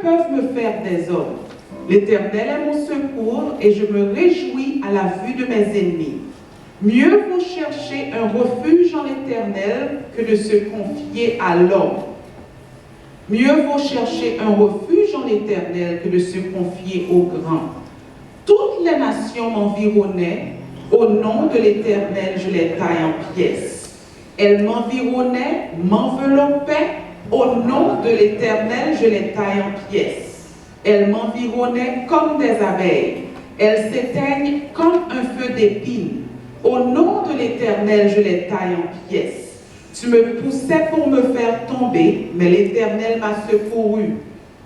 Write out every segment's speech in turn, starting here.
peuvent me faire des hommes? L'Éternel est mon secours et je me réjouis à la vue de mes ennemis. Mieux vaut chercher un refuge en l'Éternel que de se confier à l'homme. Mieux vaut chercher un refuge en l'Éternel que de se confier aux grands. Toutes les nations m'environnaient, au nom de l'Éternel je les taille en pièces. Elles m'environnaient, m'enveloppaient, au nom de l'Éternel je les taille en pièces. Elles m'environnaient comme des abeilles, elles s'éteignent comme un feu d'épines. Au nom de l'Éternel je les taille en pièces. Tu me poussais pour me faire tomber, mais l'Éternel m'a secouru.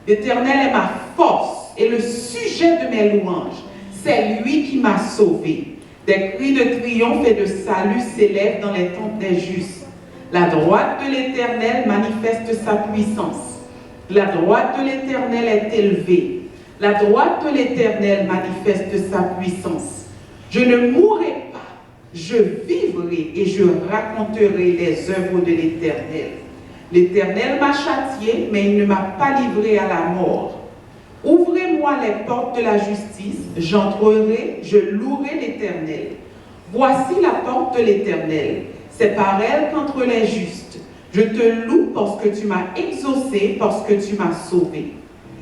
L'Éternel est ma force et le sujet de mes louanges. C'est lui qui m'a sauvé. Des cris de triomphe et de salut s'élèvent dans les tentes des justes. La droite de l'Éternel manifeste sa puissance. La droite de l'Éternel est élevée. La droite de l'Éternel manifeste sa puissance. Je ne mourrai pas, je vivrai et je raconterai les œuvres de l'Éternel. L'Éternel m'a châtié, mais il ne m'a pas livré à la mort. Ouvrez-moi les portes de la justice, j'entrerai, je louerai l'Éternel. Voici la porte de l'Éternel, c'est par elle qu'entrent les justes. Je te loue parce que tu m'as exaucé, parce que tu m'as sauvé.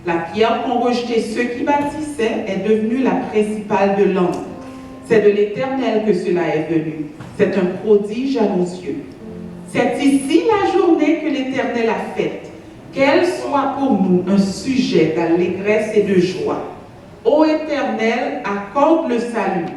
La pierre qu'ont rejetée ceux qui bâtissaient est devenue la principale de l'angle. C'est de l'Éternel que cela est venu. C'est un prodige à nos yeux. C'est ici la journée que l'Éternel a faite. Qu'elle soit pour nous un sujet d'allégresse et de joie. Ô Éternel, accorde le salut.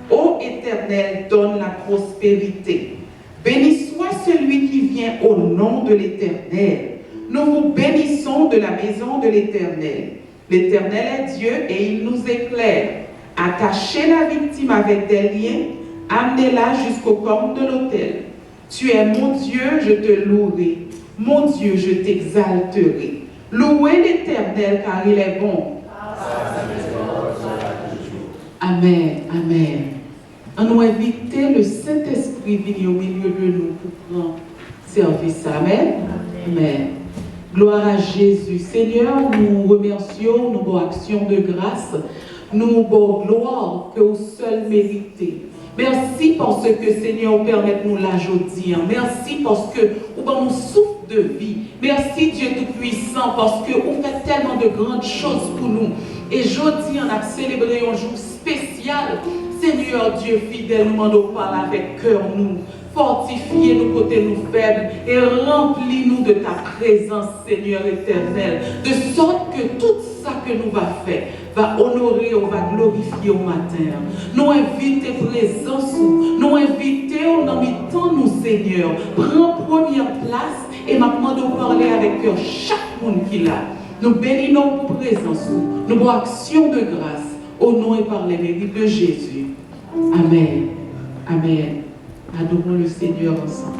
Ô Éternel, donne la prospérité. Béni soit celui qui vient au nom de l'Éternel. Nous vous bénissons de la maison de l'Éternel. L'Éternel est Dieu et il nous éclaire. Attachez la victime avec des liens, amenez-la jusqu'aux cornes de l'autel. Tu es mon Dieu, je te louerai. Mon Dieu, je t'exalterai. Louez l'Éternel car il est bon. Amen, amen. On nous invite le Saint-Esprit venir au milieu de nous pour prendre service. Amen. Amen. Gloire à Jésus. Seigneur, nous remercions nos actions de grâce, nos gloires que vous seul méritez. Merci parce que Seigneur permet nous la journée. Merci parce que vous nous souffle de vie. Merci Dieu Tout-Puissant parce que vous faites tellement de grandes choses pour nous. Et aujourd'hui, on a célébré un jour spécial. Seigneur Dieu fidèle, nous demandons parler avec cœur nous. Fortifie nous côté nous faibles et remplis-nous de ta présence, Seigneur éternel, de sorte que tout ça que nous va faire va honorer, on va glorifier au matin. Nous inviter présence, nous inviter au nom de temps, nous Seigneur. Prends première place et maintenant de parler avec cœur chaque monde qui l'a. Nous bénissons pour présence, nous pour action de grâce, au nom et par les mérites de Jésus. Amen. Amen. Adorons le Seigneur ensemble.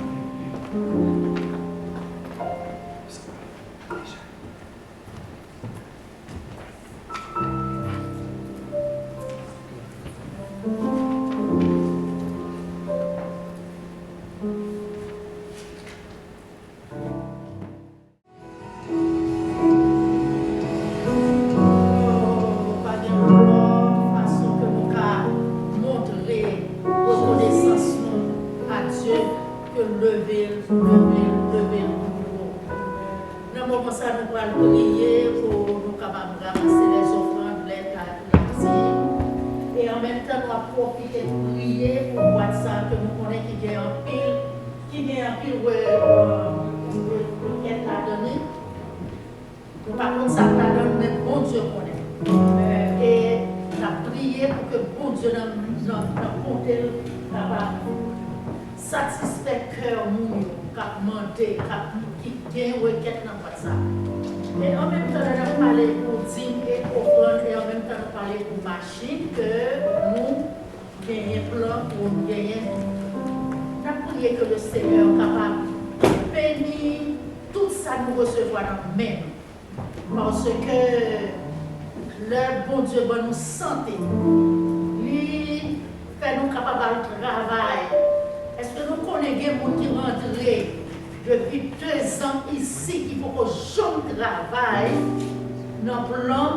dans le plan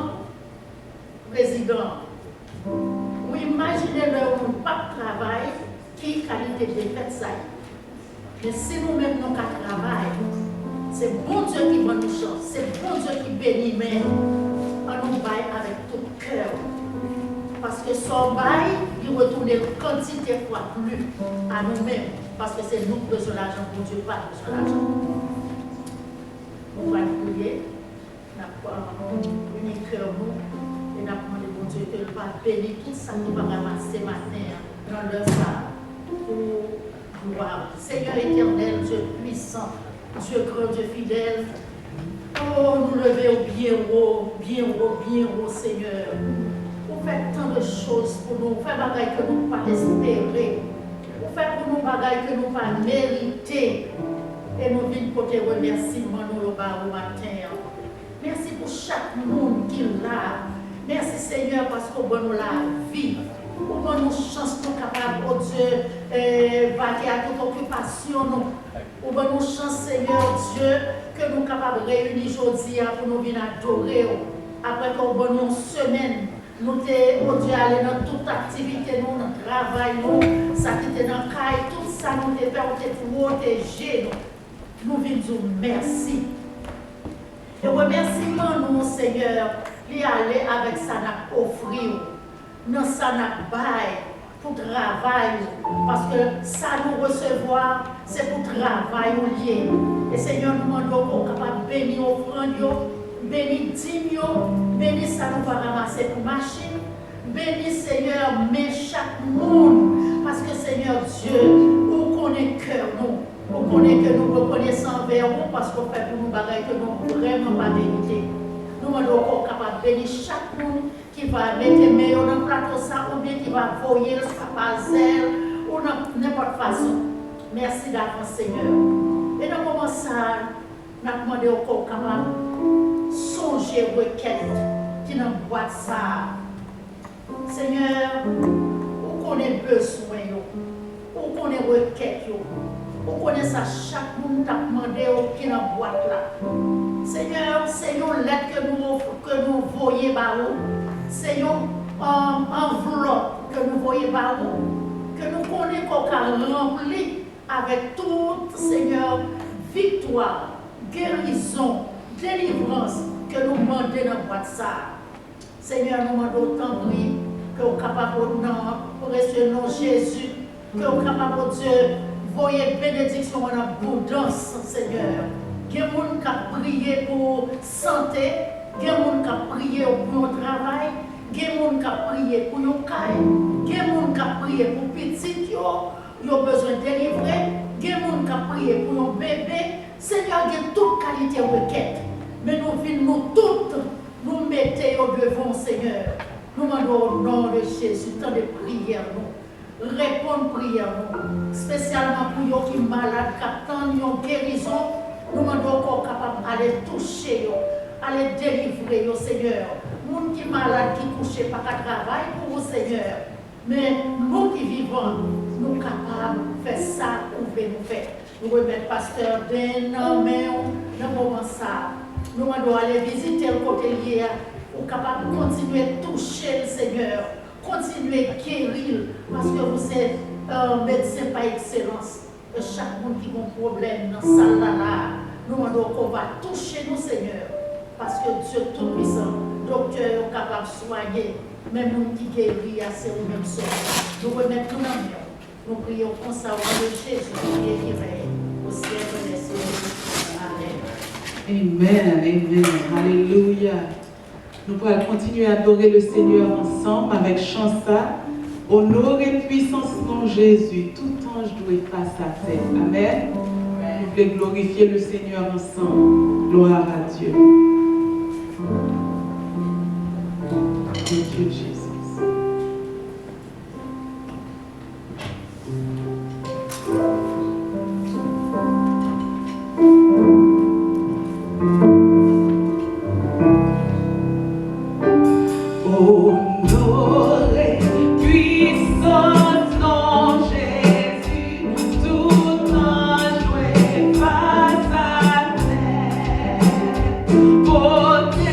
président. Vous imaginez le pas de travail, qui qualité de fait ça. Mais si nous-mêmes nous travaillons, c'est bon Dieu qui va nous chance, c'est bon Dieu qui bénit, mais on nous baille avec tout cœur. Parce que son bail, il retourne quantité de fois plus à nous-mêmes. Parce que c'est nous qui besoin de l'argent, pour Dieu pas besoin de l'argent. On va prier, on va unir cœur nous, et on va demander bon Dieu que va bénir tout ça que nous va ramasser matin dans le ça pour gloire. Seigneur éternel, Dieu puissant, Dieu grand, Dieu fidèle, oh, nous lever bien haut, bien haut, bien haut, Seigneur. Vous faites tant de choses pour nous, vous faites des bagailles que nous ne pouvons pas espérer, vous faites pour nous des bagailles que nous ne pouvons pas mériter. Et nous venons pour te remercier au matin. Merci pour chaque monde qui est là. Merci Seigneur parce qu'on donne nous la vie. Pour nous nous chance nous capables, oh Dieu, vaquer à toute occupation. Pour nous chance Seigneur Dieu, que nous sommes capables de réunir aujourd'hui pour nous venir adorer. Après qu'on donne une semaine, nous sommes, oh Dieu, aller dans toute activité, nous, dans le travail, nous, ça qui était dans le caille, tout ça, nous devons protéger. Nous venons dire merci. Et remerciement nous, Seigneur, d'y aller avec ça nous offrir. Nous ça nous bail pour travail. Parce que ça nous recevoir, c'est pour travail lié. Et Seigneur, nous demandons qu'on soit capable de bénir offrande, bénir dîme, bénir ça nous va ramasser pour machine. Bénis Seigneur, mais chaque monde. Parce que Seigneur Dieu, où connaît cœur nous. Vous connaissez que nous reconnaissons envers vous parce qu'on fait pour nous bagaille que nous vraiment pas mérité. Nous sommes encore capables de bénir chaque monde qui va mettre meilleur dans le plateau ça ou bien qui va voyer soit par zèle ou n'importe façon. Merci d'avance Seigneur. Et dans le moment ça, nous avons demandé encore capable de songer requête qui nous boîte ça. Seigneur, vous connaissez besoin, vous connaissez requête. Vous connaissez ça, chaque monde t'a demandé qui est dans la boîte là. Seigneur, c'est une lettre que nous voyons par vous. C'est une enveloppe que nous voyons par vous. Que nous connaissons qu'on a rempli avec toute, Seigneur, victoire, guérison, délivrance que nous demandons dans la boîte ça. Seigneur, nous demandons autant prix que nous sommes capables de précieux nom Jésus, que nous sommes capables de Dieu. Voyez bénédiction en abondance, Seigneur. Il y a des gens qui ont prié pour santé, il y a des gens qui ont prié pour le travail, il y a des gens qui ont prié pour le caille, il y a des gens qui ont prié pour petit, ils ont besoin de délivrer, il y a des gens qui ont prié pour un bébé. Seigneur, il y a toute qualité de requête. Mais nous venons toutes, nous mettons devant, Seigneur. Nous demandons au nom de Jésus, tant de prières, nous. Répondre prière, spécialement pour ceux qui sont malades, qui attendent une guérison, nous demandons encore capable d'aller toucher, d'aller délivrer, Seigneur. Nous qui sont malades, qui couchent pas qu'à travail pour vous, Seigneur. Mais nous qui vivons, nous sommes capables de faire ça qu'on veut nous faire. Nous remettons pasteur d'un mais dans le moment ça. Nous demandons aller visiter le côté lié, pour capable de continuer à toucher le Seigneur. Continuez à guérir parce que vous êtes un médecin par excellence. Et chaque monde qui a un problème dans cette salle-là, nous demandons qu'on va toucher nous, Seigneur. Parce que Dieu Tout-Puissant, docteur est capable de soigner, même nous qui guérit, c'est nous-mêmes seuls. Nous remettons nos mains. Nous prions comme ça au nom de Jésus qui est au ciel de l'Esprit. Amen. Amen, amen. Alléluia. Nous pourrons continuer à adorer le Seigneur ensemble avec chansa. Honore et puissance nom Jésus. Tout ange doit être face à terre. Amen. Nous voulons glorifier le Seigneur ensemble. Gloire à Dieu. Thank you, Jesus. Beauté,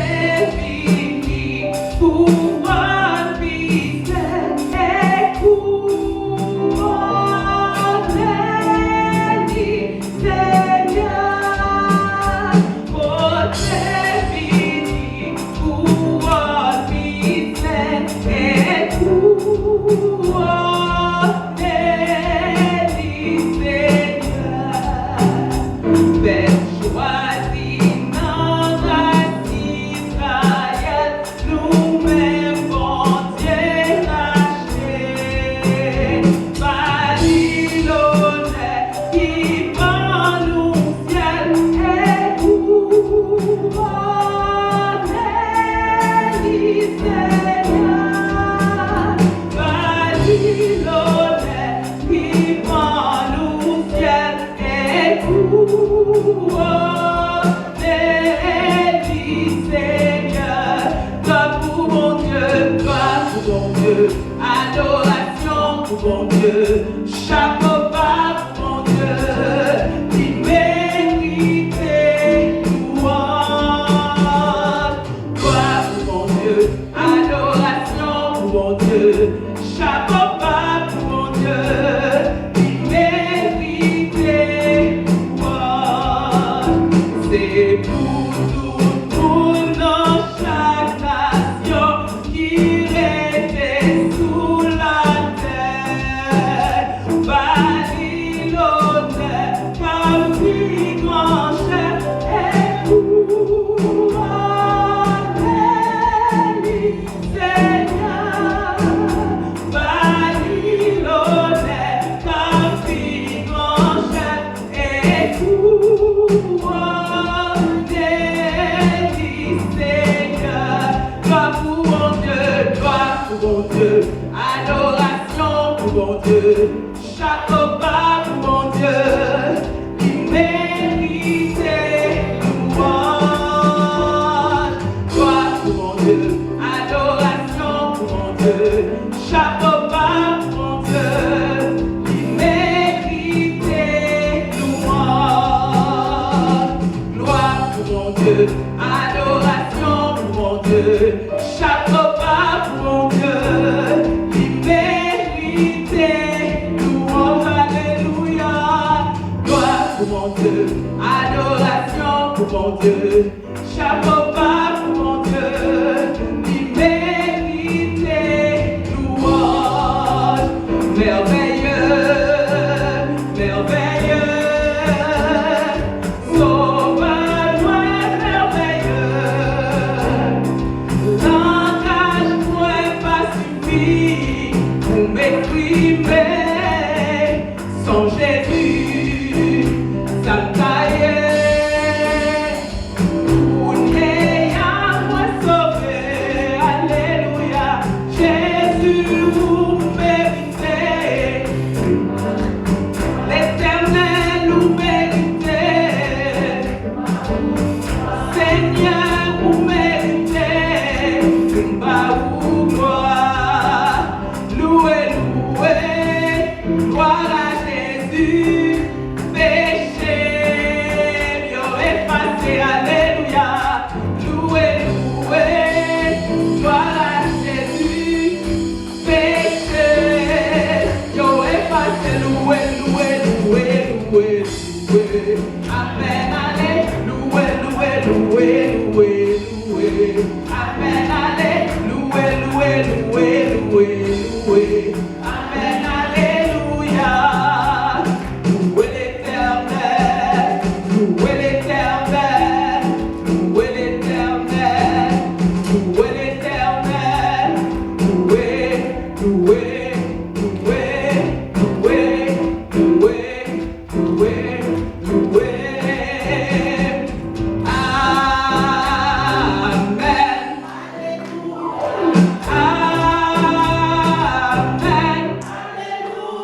Dieu, adoration pour mon Dieu, chapeau bas pour mon Dieu, il méritait louange. Gloire pour mon Dieu, adoration pour mon Dieu, chapeau bas pour mon Dieu, il méritait louange. C'est pour tout le monde dans chaque nation qui était sous la terre. Babylone, parmi grand chef et couronné, Seigneur. Babylone, parmi grand chef et couronné, Seigneur. Gloire pour mon Dieu, gloire pour mon Dieu, adoration pour mon Dieu, chapeau bas pour mon Dieu, il méritait louange. Gloire pour mon Dieu, adoration pour mon Dieu, chapeau bas pour mon Dieu, il méritait louange. Gloire pour mon Dieu, adoration pour mon Dieu, chapeau bas pour mon Dieu, il méritait louange. Alléluia. Gloire pour mon Dieu, adoration pour mon Dieu, chapeau bas pour mon Dieu, il méritait louange. Merveilleux, merveilleux, sauveur merveilleux, langage moins pas suffi pour m'exprimer son Jésus, ça me taillait, pour n'ayant moins sauvé, alléluia, Jésus vous méritez, l'Éternel vous méritez, Seigneur vous méritez, une baou gloire, louez, louez, gloire à Jésus, péché, yo effacé, alléluia, louez, louez, gloire à Jésus, péché, yo effacé, louez, louez, louez, louez, louez, amen, allez, louez, louez, louez, louez, louez, amen, allez, louez, louez, louez, louez, louez, amen, alléluia, louez l'Éternel, louez l'Éternel, louez l'Éternel, louez l'Éternel, louez, louez, louez, louez, louez, louez, louez, amen, amen,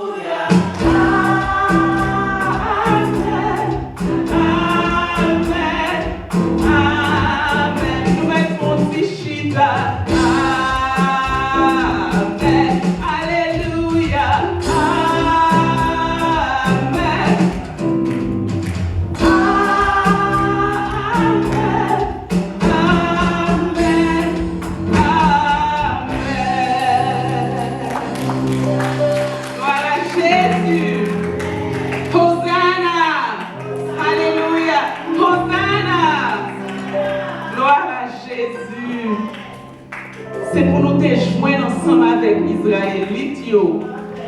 alléluia, amen, amen, amen, nous mettons Tichita, amen, alléluia, amen, amen, amen. Gloire à Jésus. Hosanna. Alléluia. Hosanna. Gloire à Jésus. C'est pour nous te joindre ensemble avec Israélites.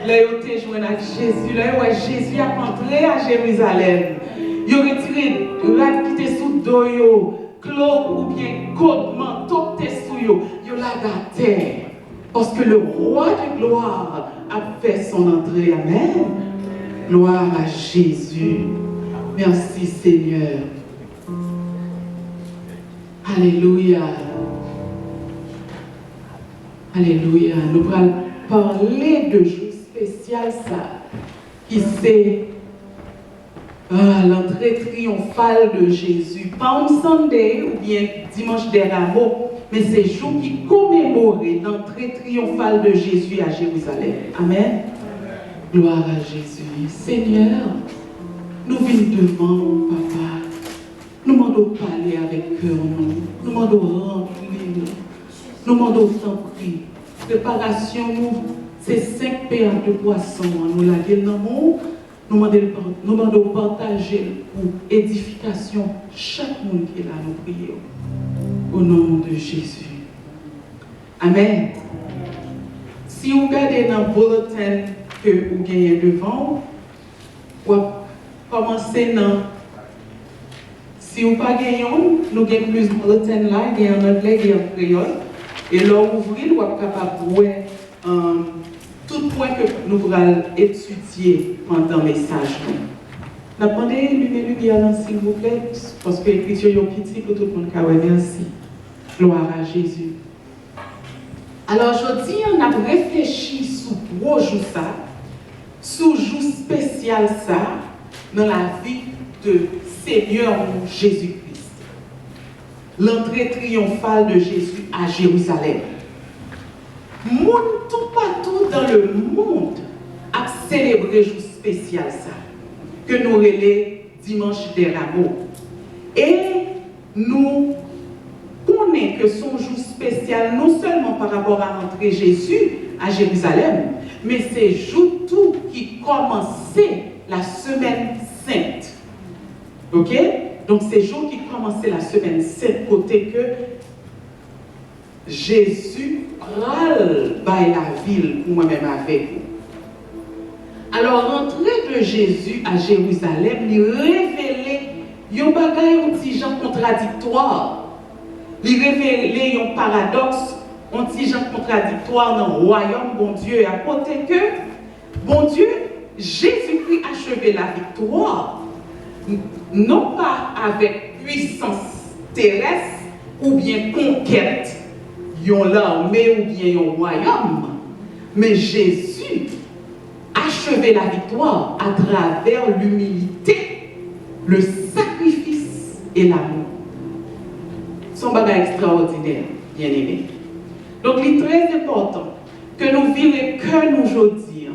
Là, ils te joindre avec Jésus. Là, ouais, Jésus a entré à Jérusalem. Ils ont retiré rat qui était sous dos, cloque ou bien côte, manteau qui était sous yo. Ils la terre. Parce que le roi de gloire a fait son entrée. Amen. Gloire à Jésus. Merci Seigneur. Alléluia. Alléluia. Nous allons parler de jour spécial ça, qui c'est l'entrée triomphale de Jésus. Palm Sunday ou bien dimanche des rameaux, mais c'est jour qui commémorait l'entrée triomphale de Jésus à Jérusalem. Amen. Gloire à Jésus. Seigneur, nous venons devant, Papa. Nous demandons parler avec cœur, nous demandons remplir, nous demandons t'en prier. Préparation, nous, c'est 5 paires de poissons, nous la demandons, nous demandons partager pour édification chaque monde qui est là, nous prions. Au nom de Jésus. Amen. Si vous regardez dans le bulletin que vous gagnez devant, vous commencez dans. Si vous pas gagné, nous avons plus de bulletin là, il y a en anglais, il y a en créole. Et là, ouvrir, vous êtes capable de voir tout point que nous allons étudier pendant le message. Nous avons demandé lumière, s'il vous plaît, parce que l'écriture est petit pour tout le monde. Merci. Gloire à Jésus. Alors, je dis, on a réfléchi sur gros jour ça, sur jour spécial ça, dans la vie de Seigneur Jésus-Christ. L'entrée triomphale de Jésus à Jérusalem. Monde tout partout dans le monde a célébré jour spécial ça, que nous relais dimanche des rameaux. Et nous connaissons que son jour spécial, non seulement par rapport à l'entrée Jésus à Jérusalem, mais c'est jour tout qui commençait la semaine sainte. Ok? Donc c'est jour qui commençait la semaine sainte, côté que Jésus râle par la ville pour moi-même avec vous. Alors l'entrée de Jésus à Jérusalem lui révélait un bagage un petit genre contradictoire. Il révélait un paradoxe, un petit genre contradictoire dans le royaume, bon Dieu, à côté que, bon Dieu, Jésus-Christ a achevé la victoire. Non pas avec puissance terrestre ou bien conquête, yon l'armée ou bien yon royaume, mais Jésus achevait la victoire à travers l'humilité, le sacrifice et l'amour. Son bagage extraordinaire, bien aimé. Donc, il est très important que nous vivions que nous aujourd'hui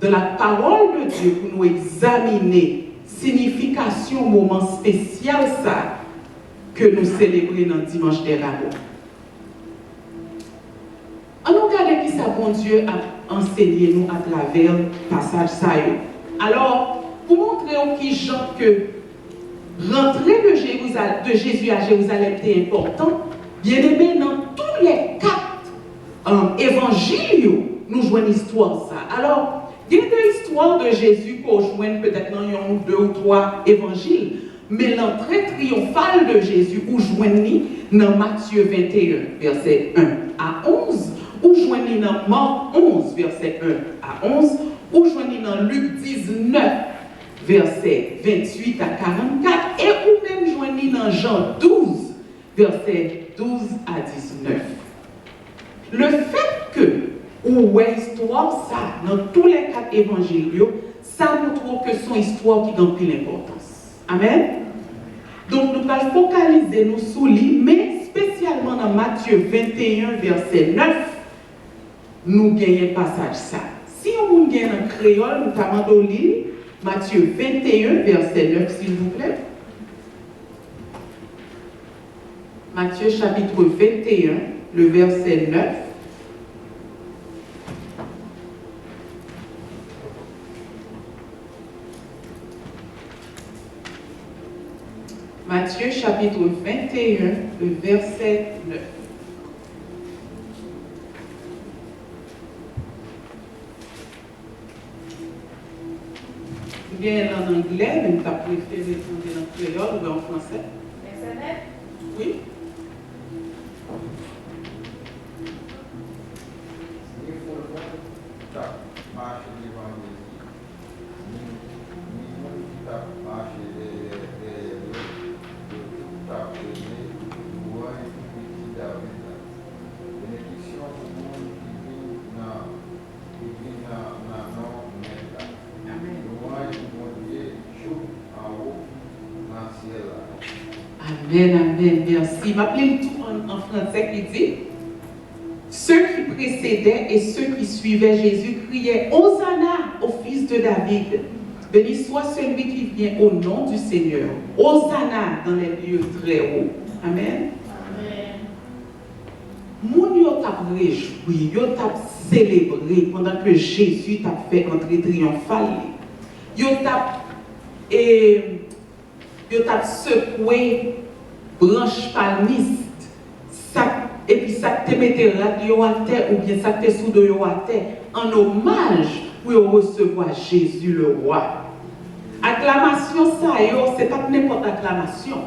de la parole de Dieu pour nous examiner signification, moment spécial ça que nous célébrons dans le dimanche des rameaux. On nous regarde qui ça, bon Dieu, a enseigné nous à travers le passage ça. Alors, pour montrer aux qui gens que l'entrée de Jésus à Jérusalem était important, bien aimé, dans tous les 4 évangiles, nous jouons une histoire ça. Alors, il y a une histoire de Jésus qu'on joue peut-être dans 1, 2 ou 3 évangiles, mais l'entrée triomphale de Jésus, où joignez dans Matthieu 21, verset 1 à 11, ou joignez dans Marc 11, verset 1 à 11, ou joignez dans Luc 19, verset 28 à 44, et ou même joignez dans Jean 12, verset 12 à 19. Le fait que, ou histoire, ça, dans tous les 4 évangiles, ça nous trouve que son histoire qui gagne l'importance. Amen. Donc nous allons focaliser nous sur lui, mais spécialement dans Matthieu 21, verset 9, nous gagnons passage ça. Si on gagne un créole, nous avons lire Matthieu 21, verset 9, s'il vous plaît. Matthieu chapitre 21, le verset 9. Matthieu chapitre 21, le verset 9. Bien en anglais, mais tu as préféré répondre en créole ou en français? Verset 9. Oui. Amen, amen, merci. M'appelez tout en 35, il dit, ceux qui précédaient et ceux qui suivaient Jésus criaient « Hosanna au fils de David !» Béni soit celui qui vient au nom du Seigneur. Hosanna dans les lieux très hauts. Amen. Moun yo t'a réjoui, yo t'a célébré pendant que Jésus t'a fait entrer triomphal. Yo t'a secoué branche palmiste. Et puis ça te mettait radio à terre ou bien ça te sous yo à terre en hommage pour recevoir Jésus le roi. Acclamation ça yo, c'est pas n'importe acclamation.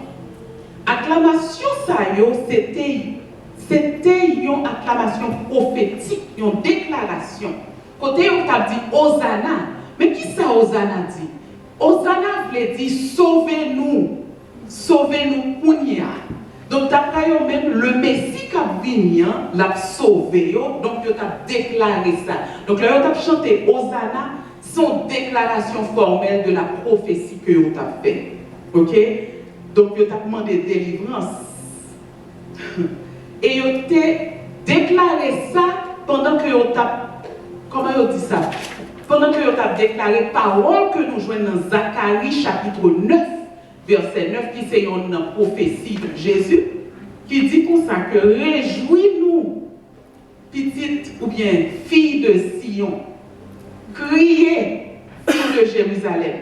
Acclamation ça yo, c'était une acclamation prophétique, une déclaration. Côté on t'a dit Hosanna. Mais qui ça Hosanna dit? Hosanna veut dire sauvez-nous. Sauvez-nous Kounia. Donc d'après même le Messie qui a venu l'a sauvé, donc il a déclaré ça. Donc là il a chanté Hosanna, son déclaration formelle de la prophétie que il a fait. OK? Donc il a demandé délivrance. Et il a déclaré ça pendant que il a, comment il dit ça? Pendant que il a déclaré parole que nous joignons dans Zacharie chapitre 9. Verset 9, qui c'est une prophétie de Jésus, qui dit comme ça que réjouis-nous, petite ou bien fille de Sion, criez, fille de Jérusalem,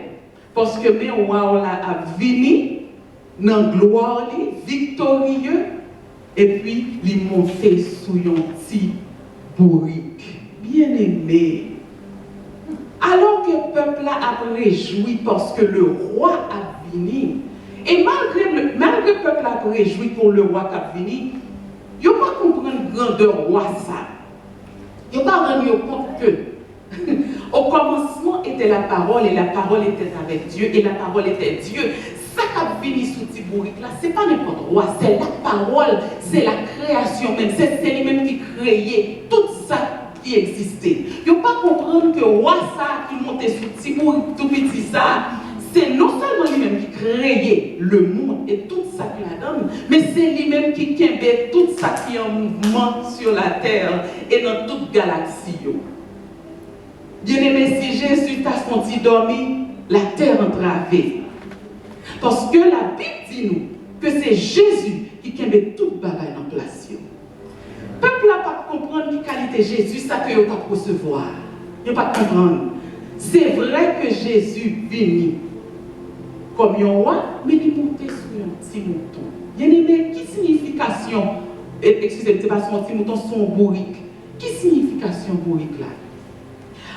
parce que mes rois a venu dans gloire, victorieux, et puis il monté sous un petit bourrique. Bien aimé. Alors que le peuple a réjoui parce que le roi a venu. Et malgré le peuple a réjoui pour le roi qui a venu, il ne pas comprendre grandeur roi ça. Il ne pas rendre compte que au commencement était la parole et la parole était avec Dieu et la parole était Dieu. Ça qui a venu sous Tibourique là, ce n'est pas n'importe roi, c'est la parole, c'est la création même, c'est lui-même qui créait tout ça qui existait. Il ne pas comprendre que roi ça qui montait sous Tibourique tout petit ça, c'est non seulement lui-même qui créait le monde et tout ça qui la donne, mais c'est lui-même qui kembe tout ça qui est en mouvement sur la terre et dans toute galaxie. Bien-aimé, si Jésus t'a senti dormir, la terre entravée. Parce que la Bible dit nous que c'est Jésus qui kembe toute bagaille en place. Le peuple n'a pas comprendre qui qualité Jésus, ça que il pas recevoir. Il n'a pas comprendre. C'est vrai que Jésus venu comme un roi, mais il est monté sur un petit mouton. Bien aimé, qui signification, excusez-moi, c'est pas son petit mouton, son bourrique. Qui signification bourrique là?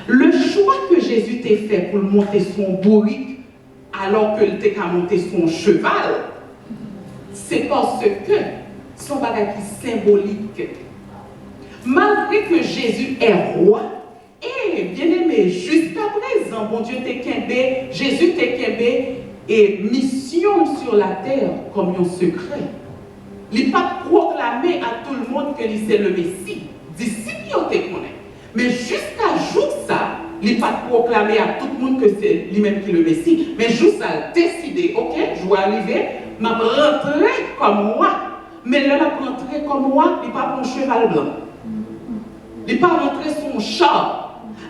Le choix que Jésus t'a fait pour monter son bourrique, alors qu'il t'a monté son cheval, c'est parce que son bagage est symbolique. Malgré que Jésus est roi, et bien aimé, jusqu'à présent, bon Dieu t'est kembe, Jésus t'est kembe, et mission sur la terre comme un secret. Il n'est pas proclamé à tout le monde que c'est le Messie. D'ici qu'il te connaît. Mais jusqu'à jour ça, il n'est pas proclamé à tout le monde que c'est lui-même qui est le Messie. Mais juste à décider, ok, je vais arriver, je vais rentrer comme moi. Mais là, je vais rentrer comme moi, il n'est pas mon cheval blanc. Il n'est pas rentré son char.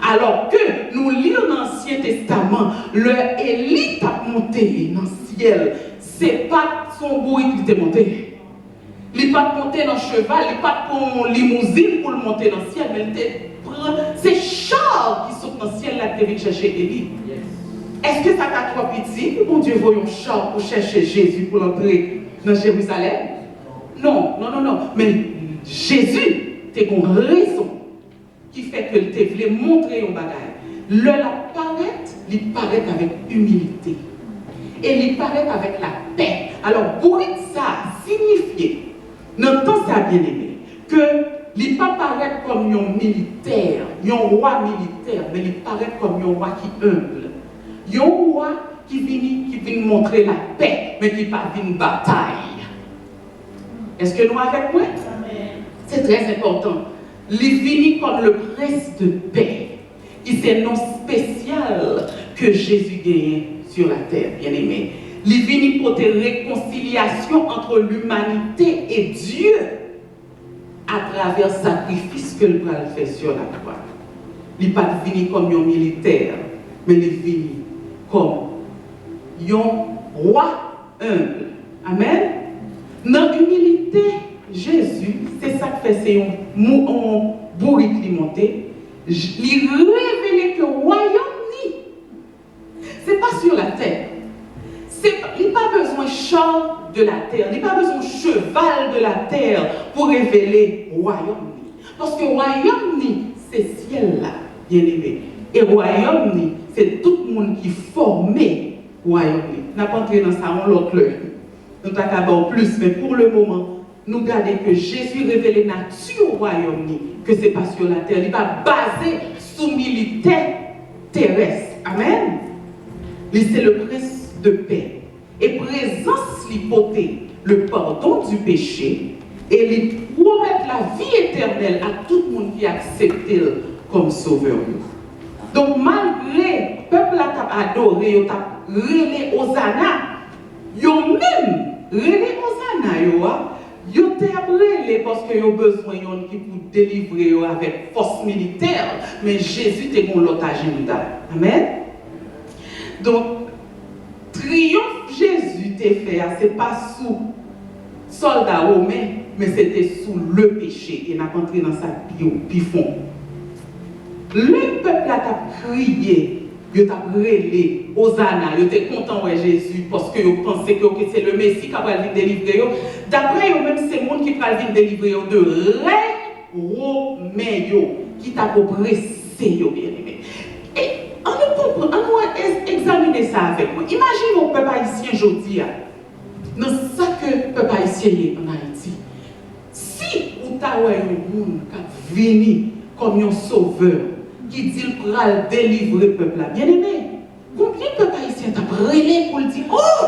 Alors que nous lisons dans l'Ancien Testament, le Élie a monté dans le ciel. Ce n'est pas son bourrique qui est monté. Il n'est pas monté dans le cheval, il n'est pas pour une limousine pour le monter dans le ciel, mais c'est char qui sont dans le ciel là qui vient chercher Élie. Est-ce que ça t'a trop petit? Mon Dieu, voyons un char pour chercher Jésus pour entrer dans Jérusalem? Non. Mais Jésus, tu as une raison qui fait que tu voulais montrer un bagage. Le il paraît avec humilité. Et il paraît avec la paix. Alors, pour ça, signifier, dans temps ça bien aimé, que il pas paraît comme un militaire, un roi militaire, mais il paraît comme un roi qui humble. Un roi qui vient montrer la paix, mais qui pas une bataille. Est-ce que nous avec moi? C'est très important. Il vient comme le prince de paix. Et c'est un nom spécial que Jésus gagne sur la terre, bien aimé. Il vient pour des réconciliations entre l'humanité et Dieu. à travers le sacrifice que le bras fait sur la croix. Il n'est pas venu comme un militaire, mais il est venu comme un roi humble. Amen. Dans l'humilité, Jésus, c'est ça que fait, c'est un bourrique qui monte. Il révèle que le royaume, ce n'est pas sur la terre. Il n'y a pas besoin de char de la terre, il n'y a pas besoin de cheval de la terre pour révéler le royaume. Parce que le royaume, c'est ciel là, bien aimé. Et le royaume, c'est tout le monde qui formait le royaume. On n'a pas entré dans ça, on l'autre. Nous t'accabons plus, mais pour le moment, nous gardons que Jésus révèle la nature du royaume, que ce n'est pas sur la terre, il va baser sur militaire terrestre. Amen. C'est le prince de paix. Et présence l'hypothèse, le pardon du péché, et il promet la vie éternelle à tout le monde qui accepte comme sauveur. Donc malgré le peuple a adoré, il a relé Hosanna, il a même relé Hosanna, il a relé parce qu'il a besoin qui pour délivrer avec force militaire, mais Jésus était dans l'autre agenda. Amen. Donc, triomphe Jésus t'a fait, ce n'est pas sous soldats romains, mais c'était sous le péché. Il n'a pas entré dans sa pifon. Le peuple a crié, il a relé Hosanna, il était content de Jésus parce qu'il pensait que c'est le Messie qui va venir délivrer. D'après eux, même c'est le monde qui va venir délivrer de règne romain qui t'a oppressé, bien aimé. Et on va examiner ça avec moi. Imagine le peuple haïtien aujourd'hui, dans ce que le peuple haïtien est en Haïti. Si vous avez un monde qui vient comme un sauveur, qui dit qu'il va délivrer le peuple, bien aimé, combien de peuple haïtien t'a brûlé pour le dire, oh,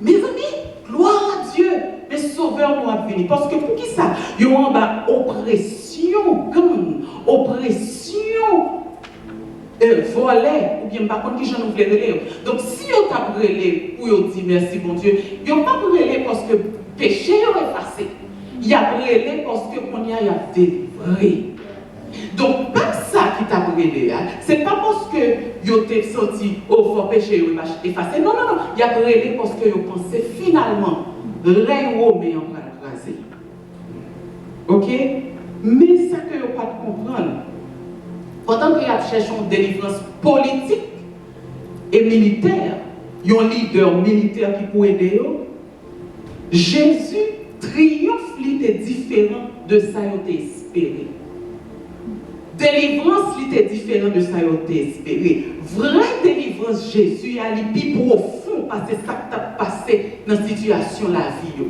mes amis, gloire à Dieu, mais sauveur nous a venu. Parce que pour qui ça? Il y a en bas oppression, gang, oppression. Voler, ou bien pas contre qui j'en ouvre les. Donc si on t'a brûlé pour dire merci mon Dieu, ils n'ont pas brûlé parce que le péché est effacé. Il a brûlé parce que on y a délivré. Donc pas ça qui t'a brûlé, c'est pas parce que vous t'es senti au fort péché est effacé. Non, non, non. Il a brûlé parce que vous pensez finalement règne romain en va écraser. Ok? Mais ça que vous pas comprendre. Pendant qu'il y a cherché une délivrance politique et militaire, il y a un leader militaire qui peut aider. Jésus triomphe, il était différent de ça qu'il était espéré. Délivrance, il était différent de ça qu'il était espéré. Vraie délivrance, Jésus a été plus profond parce que ça qui a passé dans la situation de la vie.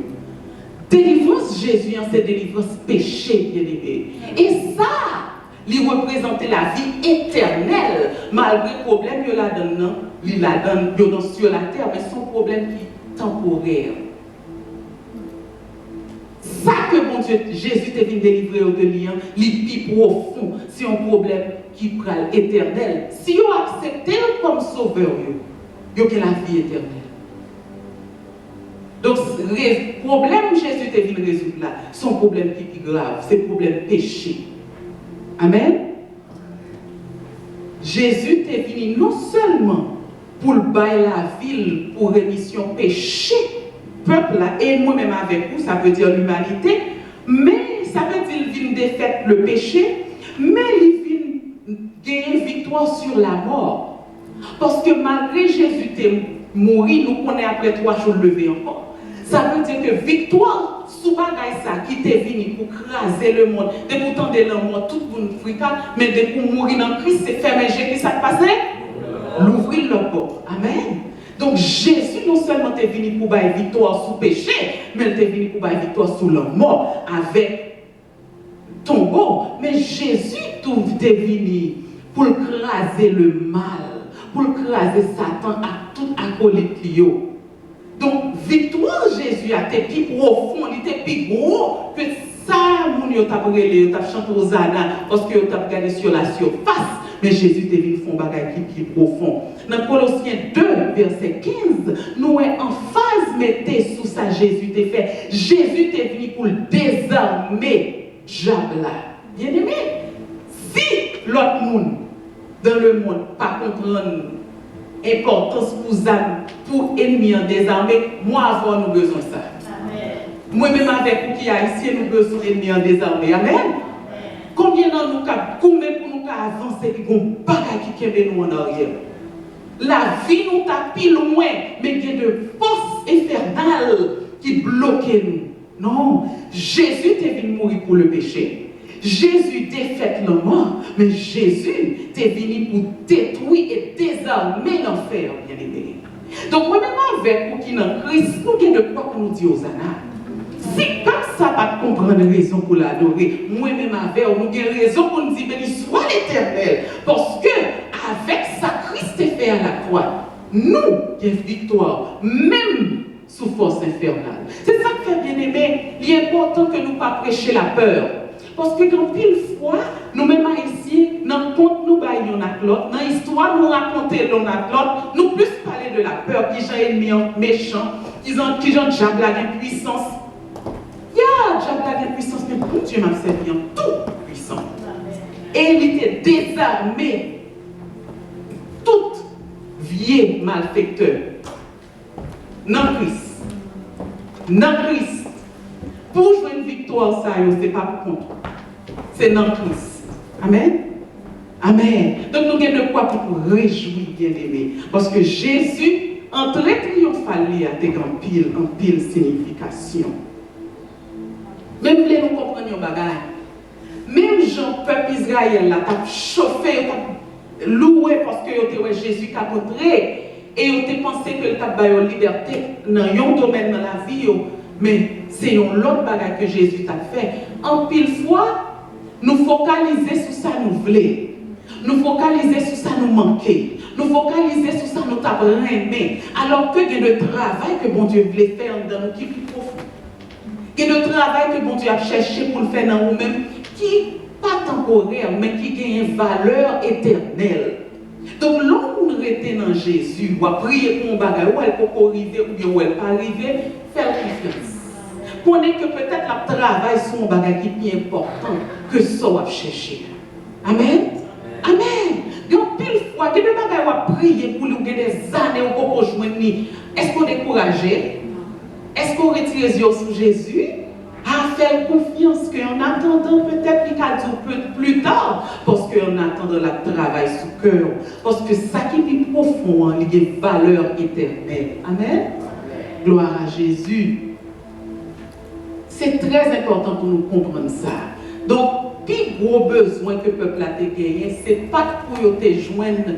Délivrance, Jésus, c'est délivrance péché, bien aimé. Et ça, il représentait la vie éternelle, malgré le problème qu'il la donne sur la terre, mais son problème qui est temporaire. Ça que mon Dieu, Jésus est venu délivrer au lien, il est plus profond, c'est un problème qui prend éternel. Si vous acceptez comme sauveur, vous avez la vie éternelle. Donc, le problème que Jésus est venu résoudre là, son problème qui est plus grave, c'est le problème péché. Amen. Jésus est venu non seulement pour le bail la ville pour rémission péché, peuple là, et moi-même avec vous, ça veut dire l'humanité, mais ça veut dire qu'il vient défaire le péché, mais il vient gagner victoire sur la mort. Parce que malgré Jésus est mort, nous connaissons après 3 jours levé encore. Ça veut dire que victoire sous bagaille ça qui t'est venu pour craser le monde, de pour tendre le monde, tout le monde fricale, mais de pour mourir dans Christ, c'est fermer qui ça passait? L'ouvrir le corps. Amen. Donc Jésus non seulement est venu pour bailler victoire sous péché, mais il est venu pour bailler victoire sous la mort avec tombeau. Mais Jésus est venu pour craser le mal, pour craser Satan à tout acolyte. Donc, victoire Jésus a été plus profond, il était plus gros que ça, mon Dieu, t'a brûlé, t'a chanté aux ânes, parce que t'a regardé sur la surface. Mais Jésus est venu faire un bagage qui est profond. Dans Colossiens 2, verset 15, nous sommes en phase, mettez sous ça, Jésus t'a fait. Jésus est venu pour le désarmer diable. Bien aimé, si l'autre monde dans le monde pas comprendre l'importance pour âme, pour ennemi en désarmé, moi avant nous besoin de ça. Moi-même avec vous qui haïtien, nous besoin d'ennemis en désarmé. Amen. Combien d'entre nous pour nous avancer, qui ont pas qui nous en arrière. La vie nous tape loin, mais il y a de forces infernales qui bloquent nous. Non, Jésus est venu mourir pour le péché. Jésus défaite la mort, mais Jésus est venu pour détruire et désarmer l'enfer, bien aimé. Donc, moi-même avec vous qui dans Christ, nous avons de quoi nous dire aux ânes. Si comme ça, pas comprendre raison pour l'adorer, moi-même avec vous, nous avons raison pour nous dire béni soit l'Éternel. Parce que, avec ça, Christ est fait à la croix. Nous avons victoire, même sous force infernale. C'est ça que fait bien aimé. Il est important que nous ne pas prêcher la peur. Parce que quand pile fois, nous-mêmes ici, dans le conte nous baillons à l'autre, dans l'histoire nous racontons l'un à l'autre, nous plus parler de la peur qui j'ai ennemi méchant, qui ont diable à l'impuissance. Il y a diable à l'impuissance, mais pour Dieu m'a servi en tout puissant. Et il était désarmé. Tout vieux malfaiteur. Non Christ. Non Christ. Pour jouer une victoire, ça, ce n'est pas pour contre. C'est non Christ. Amen. Amen. Donc nous avons de quoi pour nous réjouir, bien aimé. Parce que Jésus, entrée triomphale, a en pile signification. Même si nous comprenons bagage. Même Jean, peuple Israël, là, t'as chauffé, t'as loué parce que Jésus qui a montré. Et on a pensé que le tabac a liberté dans un domaine dans la vie. Mais c'est un autre bagage que Jésus t'a fait. En pile fois, nous focaliser sur ça nous voulons. Nous focaliser sur ça nous manquer. Nous focaliser sur ça nous t'avons aimé. Alors que il y a le travail que bon Dieu voulait faire dans nous qui est plus profond. Il y a le travail que bon Dieu a cherché pour le faire dans nous-mêmes qui n'est pas temporaire, mais qui a une valeur éternelle. Donc, l'homme nous était dans Jésus, ou à prier pour un bagage, ou elle peut arriver, ou bien ou elle peut arriver, faire confiance. Connaître que peut-être la travail sur un bagage qui est plus important que ça à chercher. Amen. Amen. Donc, pile fois, que des bagages à prier pour nous, des années, on peut joindre. Est-ce qu'on est découragé? Est-ce qu'on retire les yeux sur Jésus? À faire confiance qu'en attendant peut-être qu'il a dit plus tard, parce qu'en attendant le travail sous cœur, parce que ça qui est profond, il y a une valeur éternelle. Amen. Gloire à Jésus. C'est très important pour nous comprendre ça. Donc, le plus gros besoin que le peuple a gagné, ce n'est pas pour te joindre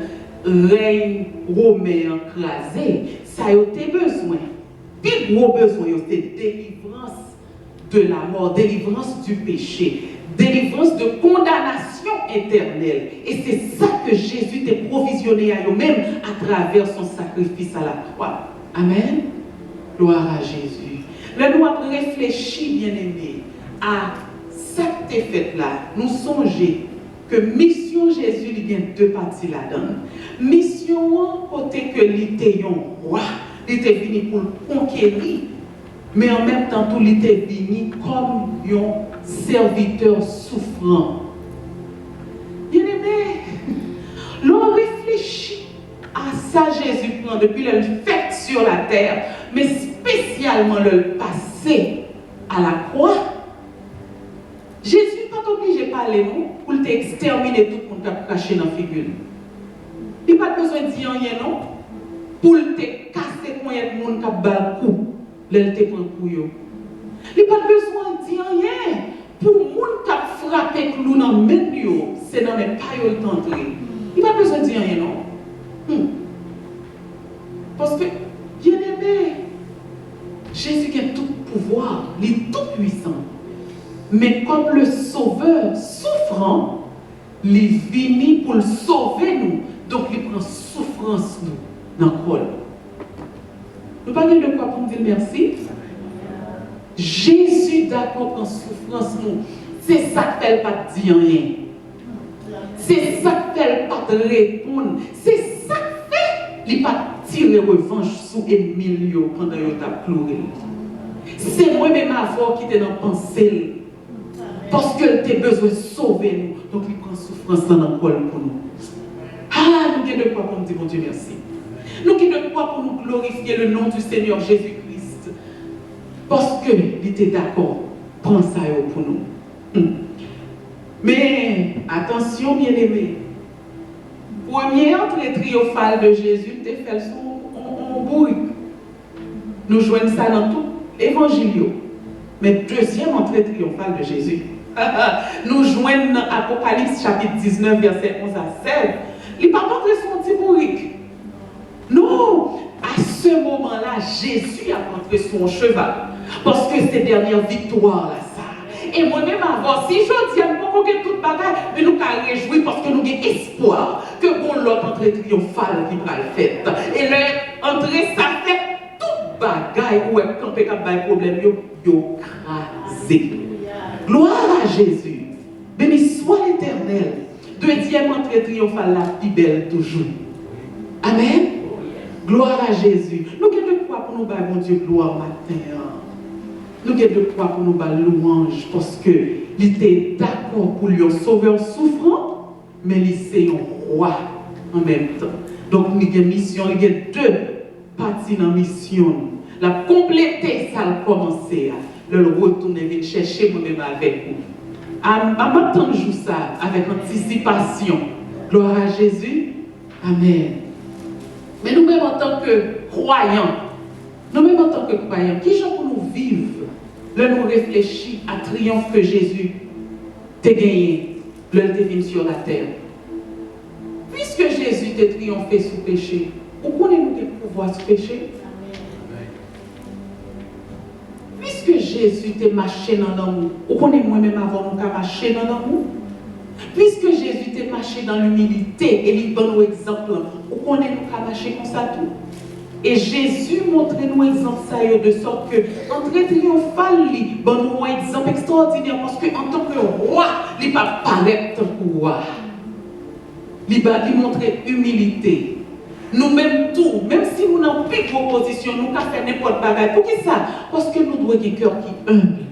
règne romain écrasé. Ça a été besoin. Le plus gros besoin, c'est délivrance de la mort, délivrance du péché, délivrance de condamnation éternelle. Et c'est ça que Jésus t'a provisionné à lui-même à travers son sacrifice à la croix. Amen. Gloire à Jésus. Là, nous avons réfléchi, bien aimé, à cette fête-là. Nous songeons que mission Jésus, il y a deux parties là-dedans. Mission, côté que l'ité roi, il était venu pour le conquérir. Mais en même temps, tout était venu comme un serviteur souffrant. Bien aimé, l'on réfléchit à ça, Jésus prend depuis le fait sur la terre, mais spécialement le passé à la croix. Jésus n'est pas obligé de parler, non, pour t'exterminer tout le monde qui a caché dans la figure. Il n'a pas besoin de dire rien, non, pour te casser pour le monde qui a bal coup. L'elle te prend pour eux. Il n'y a pas besoin de dire rien. Pour le monde qui a frappé clou dans le milieu, c'est dans les pailles d'entrer. Il n'y a pas besoin de dire rien, non? Parce que, bien aimé, Jésus a tout pouvoir, il est tout puissant. Mais comme le sauveur souffrant, il est venu pour le sauver nous. Donc il prend souffrance nous dans le col. Nous parlons de quoi pour nous dire merci? Jésus d'accord prend souffrance nous. C'est ça qu'elle pas dire rien. C'est ça qu'elle pas te répondre. C'est ça que il pas tirer revanche sur Emilio pendant qu'il t'a pleuré. C'est moi-même avant qui était dans la pensée. Parce qu'elle a besoin de sauver nous. Donc il prend souffrance dans le col pour nous. Ah, nous avons de quoi pour nous dire, mon Dieu, merci. Nous avons de quoi pour nous glorifier le nom du Seigneur Jésus-Christ. Parce qu'il était d'accord. Prends ça pour nous. Mais attention, bien-aimés. Première entrée triomphale de Jésus, tu fait son bourrique. Nous joignons ça dans tout l'évangile. Mais deuxième entrée triomphale de Jésus. Nous joignons dans Apocalypse chapitre 19, verset 11 à 16. Il n'a pas montré son petit bourrique. Non, à ce moment-là, Jésus a montré son cheval. Parce que c'est dernière victoire là, ça. Et moi-même avant, si je dis, nous avons toute bagaille, mais nous avons réjoui parce que nous avons espoir que bon l'autre entrée triomphale qui va le faire. Et l'entrée, ça fait toute bagaille où est campé comme un problème, yo crasé. Gloire à Jésus. Béni soit l'Éternel. Deuxième entrée triomphale, la plus belle toujours. Amen. Gloire à Jésus. Nous avons de quoi pour nous battre, mon Dieu, gloire matin. Nous avons de quoi pour nous battre louange parce qu'il était d'accord pour lui un sauveur souffrant, mais il est un roi en même temps. Donc, nous avons une mission, il y a deux parties dans la mission. La compléter, ça a commencé. Le retourner, venir chercher moi-même avec vous. Je joue ça avec anticipation. Gloire à Jésus. Amen. Mais nous-mêmes en tant que croyants, qui pour nous vivre, là nous réfléchissons à triomphe que Jésus t'a gagné, le venu sur la terre. Puisque Jésus t'a triomphé sous péché, où connaissez-nous quel pouvoir sous péché? Puisque Jésus t'a marché dans l'amour, où connaissez-nous moi-même avant nous qu'à marcher dans l'amour? Puisque Jésus t'a marché dans l'humilité, et il donne nous exemple, où connaissez-nous qu'à marcher comme ça tout? Et Jésus montre nous exemple ça de sorte que entrée triomphale, il donne nous un exemple extraordinaire parce qu'en tant que roi, il ne va pas paraître pour roi. Il va lui montrer humilité. Nous-mêmes tout, même si nous n'avons plus de position, nous pouvons faire n'importe quoi. Pour qui ça? Parce que nous devons avoir un cœur qui est humble.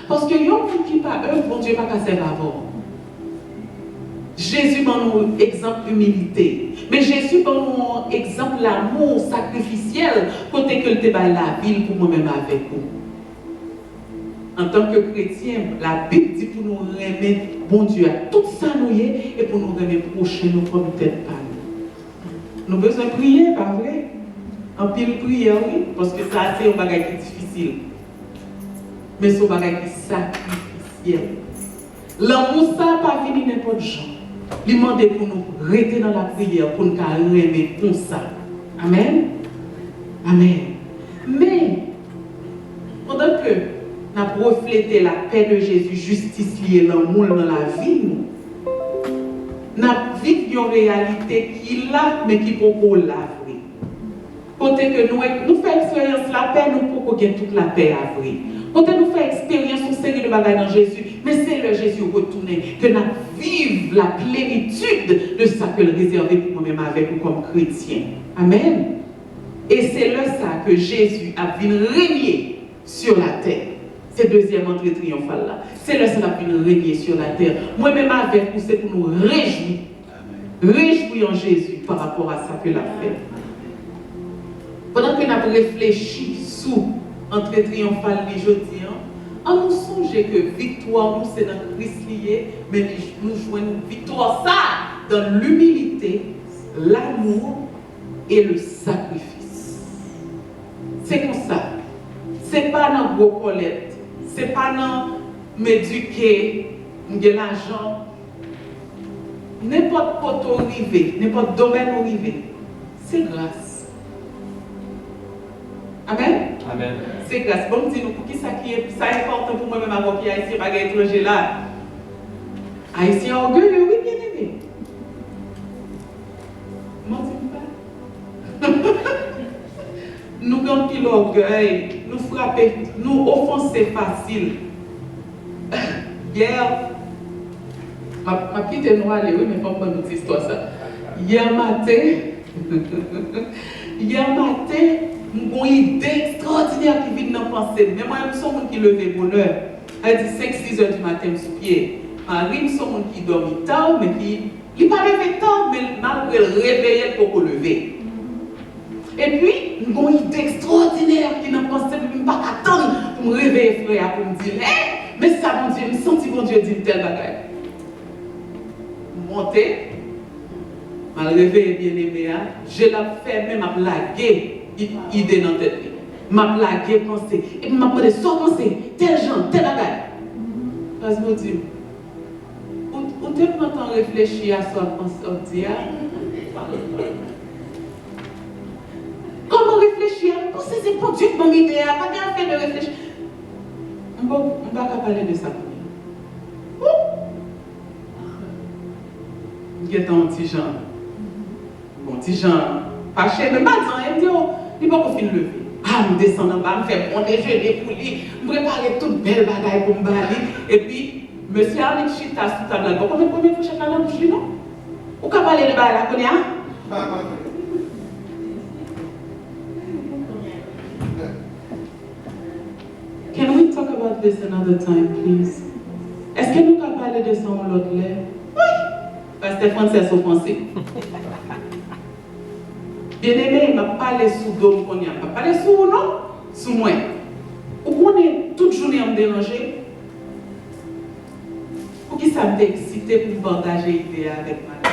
Parce que yon qui n'est pas humble, bon Dieu, pas qu'à servir avant. Jésus donne nous exemple humilité. Mais Jésus donne nous exemple l'amour sacrificiel côté que le débat la ville pour moi-même avec vous. En tant que chrétien, la Bible dit pour nous remettre bon Dieu à tout ça nous y et pour nous remettre prochain nous comme tête pas nous. Nous besoin prier, pas vrai? En pile prière, oui, parce que ça c'est un bagage qui est difficile. Mais c'est un bagage qui est sacrificiel. L'amour ça pas venir n'importe genre. Il demande pour nous rester dans la prière, pour nous remettre comme ça. Amen. Amen. Mais, pendant que nous avons reflété la paix de Jésus, justice liée, l'amour dans la vie, nous avons vécu une réalité qui est là, mais qui peut pas la vraie. Côté que nous faisons expérience de la paix, nous pouvons gagner toute la paix à vrai. Quand nous faisons expérience une série de bagages dans Jésus, mais c'est le Jésus retourné que nous vivons la plénitude de ça que le réservé pour moi-même avec nous comme chrétien. Amen. Et c'est là ça que Jésus a vu régner sur la terre. C'est deuxième entrée triomphale là. C'est là ça qu'il a vu régner sur la terre. Moi-même avec vous, c'est pour nous réjouir. Réjouir en Jésus par rapport à ça que l'a fait. Pendant que nous avons réfléchi sous entrée triomphale les jeudi, on nous songe que victoire nous c'est dans Christ lié, mais nous jouons victoire ça dans l'humilité, l'amour et le sacrifice. C'est comme ça. C'est pas dans gros colette, c'est pas dans m'éduquer, m'gagner l'argent. N'importe quoi arrivé, n'importe domaine arrivé, c'est grâce. Amen. Amen. C'est grâce. Bon, dis-nous, pour qui ça est important pour moi-même avant qu'il y ait Haïtien, pas étranger là. Haïtien orgueilleux, oui, bien aimé. M'en dis pas. Nous avons pile l'orgueil, nous frapper, nous offenser facile. Hier, ma petite est noire, oui, mais pas nous dire histoire ça. Hier matin, une idée extraordinaire qui vient dans la pensée. Mais moi, je suis un qui lève bonheur. Elle dit 5-6 heures du matin, je suis pied. Marie, c'est un monde qui dormit tard, mais qui n'est pas levé tard, mais malgré le réveil, pour lever. Et puis, nous avons une idée extraordinaire qui n'a pas pensé, je ne pas attendre pour me réveiller, frère, pour me dire, hey, mais ça, mon Dieu, je me sens que mon Dieu dit tel bagage. Monter, mal réveillé, bien aimé, je l'ai fait même à blaguer, idée dans la tête. M'a blagué, penser, et puis m'a demandé, soit penser, tel genre, tel bagage. Parce que je me dis, où tu prends le temps de réfléchir à ça, penser, comment réfléchir? Penser, c'est pour Dieu que mon idée, pas bien fait de réfléchir. On ne va pas parler de ça. Il y a un petit genre. Bon, petit genre, pas cher, mais pas tant. Il me dit, oh, il va pas finir lever. Ah, je descends en bas, je fais bon déjeuner pour lui, je prépare toute belle bagaille pour me balader. Et puis, monsieur Arnick Chita, tout à l'heure, combien de fois chaque année, je dis non? Ou qu'à parler de bagaille, là, qu'on Can we talk about this another time, please? Est-ce que nous pouvons parler de ça en l'autre lèvre? Oui! Parce que Français sont pensés. Bien aimé, il m'a parlé sous d'homme qu'on y a pas parlé sous ou non? Sous moi. Ou qu'on est toute journée à me déranger? Pour qui ça m'excite pour partager l'idée avec madame?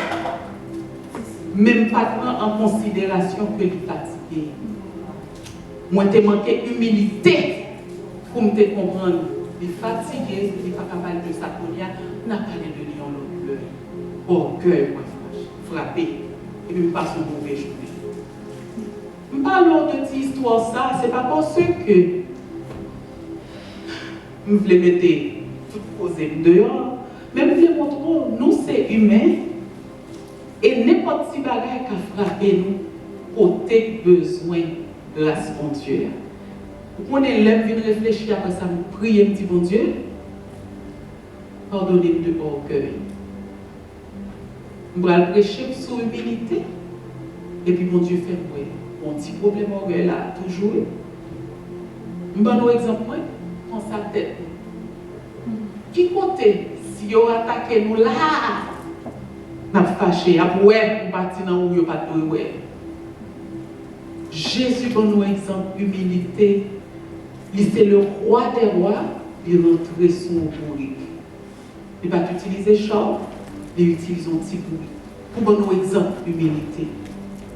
Même pas prendre en considération que il est fatigué. Moi, j'ai manqué d'humilité pour me comprendre. Il est fatigué, il n'est pas capable de ça qu'on y a. On a parlé de lui en l'autre. Orgueil, moi, frappé. Et puis, passe une mauvaise journée. Je parle de cette histoire, ça, c'est pas parce que je voulais mettre tout posé dehors, mais je voulais montrer, nous, c'est humain, et n'importe qui bagaille qui a frappé nous, pour tes besoins de la mon Dieu. Vous prenez l'homme, venez réfléchir après ça, vous priez, me dit, bon Dieu, pardonnez-moi de orgueil. Je vais prêcher sur l'humilité, et puis mon Dieu fait moi. Mon petit problème orgueil là, toujours. Je vais vous donner un exemple, prends sa tête. Qui côté, si vous attaquez nous là, nous fâché, après, nous partons dans où nous pas de ouais. Jésus donne nous un exemple d'humilité. C'est le roi des rois, il rentre sous le bourrique. Il va utiliser char, il utilise un petit bourrique. Pour donner un exemple d'humilité.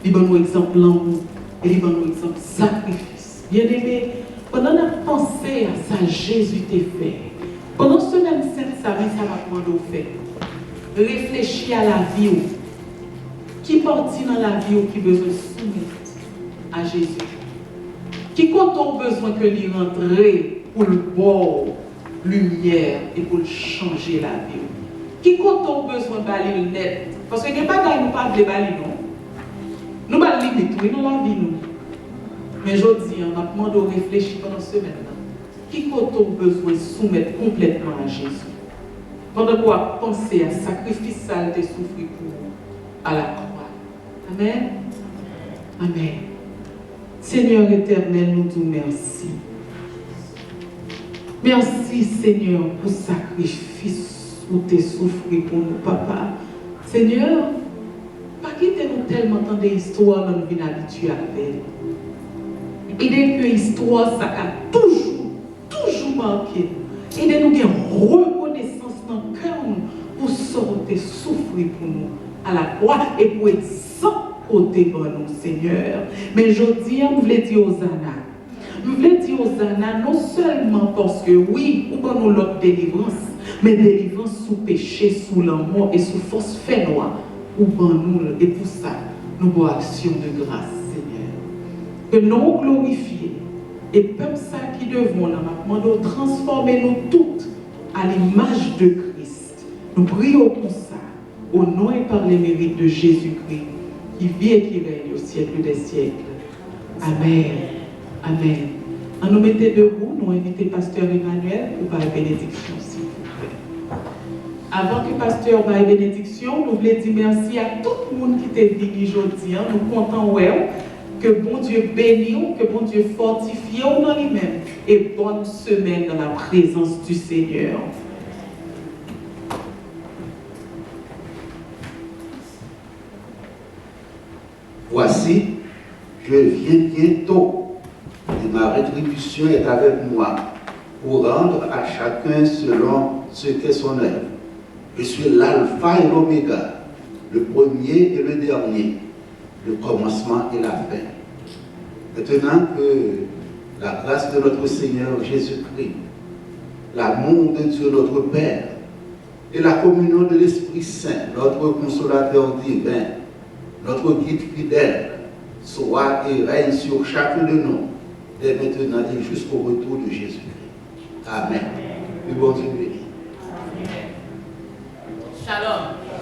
Il donne un exemple d'amour. Et il donne un exemple sacrifice. Bien aimé, pendant qu'on a pensé à ça, Jésus t'a fait. Pendant ce même service, ça va prendre au fait. Réfléchis à la vie. Qui partit dans la vie qui besoin de soumettre à Jésus? Qui compte au besoin que lui rentrer pour le bord, lumière et pour changer la vie? Qui compte au besoin de balayer le net? Parce que les bagages nous pas de balayer, non? Nous pas limite, oui, dans la vie, nous. Mais je dis, on a demandé de réfléchir pendant ce semaine. Qui compte au besoin de soumettre complètement à Jésus? Pendant qu'on a pensé à sacrifice ça, de souffrir pour vous, à la croix. Amen. Amen. Seigneur éternel, nous te merci. Merci Seigneur pour le sacrifice où tu as souffert pour nous, papa. Seigneur, pas quitter-nous tellement tant d'histoires dans nos vies habituées avec. Aidez que l'histoire, ça a toujours marqué. Aidez-nous à reconnaissance dans le cœur pour sortir souffrir pour nous à la croix et pour être sans côté pour nous, Seigneur. Mais je dis, je voulais dire aux Anna. Je voulais dire aux Anna, non seulement parce que oui, ou pour nous l'autre délivrance, mais délivrance sous péché, sous l'amour et sous force fait noire. Ou pour nous, et pour ça, nous avons action de grâce, Seigneur. Que nous glorifier. Et comme ça qui devons, nous demandons de transformer nous toutes à l'image de Christ. Nous prions pour ça, au nom et par les mérites de Jésus-Christ, qui vit et qui règne au siècle des siècles. Amen. Amen. En nous mettant debout, nous invitons Pasteur Emmanuel pour la bénédiction, s'il vous plaît. Avant que Pasteur ait bénédiction, nous voulons dire merci à tout le monde qui est venu aujourd'hui. Nous comptons que bon Dieu bénisse, que bon Dieu fortifie dans lui-même. et bonne semaine dans la présence du Seigneur. Voici, je viens bientôt, et ma rétribution est avec moi, pour rendre à chacun selon ce qu'est son œuvre. Je suis l'alpha et l'oméga, le premier et le dernier, le commencement et la fin. Maintenant que la grâce de notre Seigneur Jésus-Christ, l'amour de Dieu notre Père et la communion de l'Esprit Saint, notre consolateur divin, notre guide fidèle, soit et règne sur chacun de nous, dès maintenant et jusqu'au retour de Jésus-Christ. Amen. Que bon Dieu bénisse. Shalom.